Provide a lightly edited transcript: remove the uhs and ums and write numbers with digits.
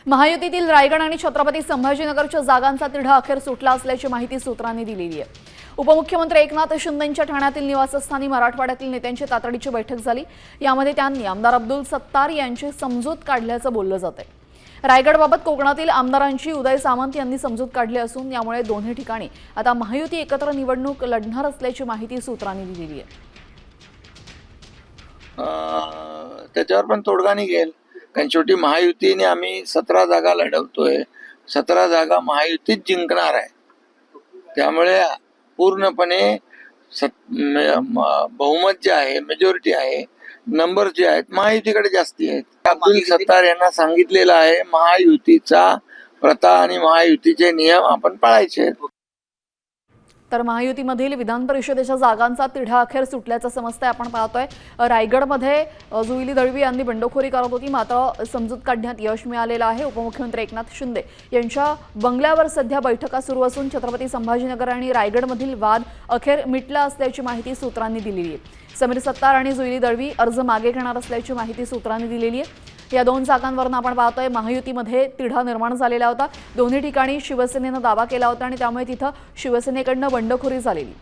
महायुतीतील रायगड आणि छत्रपती संभाजीनगरच्या जागांचा तिढा अखेर सुटला असल्याची माहिती सूत्रांनी दिलेली आहे। उपमुख्यमंत्री एकनाथ शिंदेंच्या ठाण्यातील निवासस्थानी मराठवाड्यातील नेत्यांची तातडीची बैठक झाली। यामध्ये त्यांनी आमदार अब्दुल सत्तार यांची समजूत काढल्याचं बोललं जातंय। रायगडबाबत कोकणातील आमदारांची उदय सामंत यांनी समजूत काढली असून यामुळे दोन्ही ठिकाणी आता महायुती एकत्र निवडणूक लढणार असल्याची माहिती सूत्रांनी दिलेली आहे। त्याच्यावर पण तोडगा निघेल, कारण शेवटी महायुतीने आम्ही 17 जागा लढवतोय, 17 जागा महायुतीच जिंकणार आहे। त्यामुळे पूर्णपणे बहुमत जे आहे, मेजॉरिटी आहे, नंबर जे आहेत महायुतीकडे जास्ती आहेत। अब्दुल सत्तार यांना सांगितलेलं आहे महायुतीचा प्रथा आणि महायुतीचे नियम आपण पाळायचे आहेत। तर महायुतीमधील विधान परिषदेच्या जागांचा तिढा अखेर सुटल्याचं समजतंय। आपण पाहतोय रायगडमध्ये जुईली दळवी यांनी बंडखोरी करत होती, मात्र समजूत काढण्यात यश मिळालेलं आहे। उपमुख्यमंत्री एकनाथ शिंदे यांच्या बंगल्यावर सध्या बैठका सुरू असून छत्रपती संभाजीनगर आणि रायगडमधील वाद अखेर मिटला असल्याची माहिती सूत्रांनी दिलेली आहे। समीर सत्तार आणि जुईली दळवी अर्ज मागे घेणार असल्याची माहिती सूत्रांनी दिलेली आहे। या दोन जागांवरून आपण पाहतोय महायुतीमध्ये तिढा निर्माण झालेला होता। दोन्ही ठिकाणी शिवसेनेनं दावा केला होता आणि त्यामुळे तिथं शिवसेनेकडनं बंडखोरी झालेली।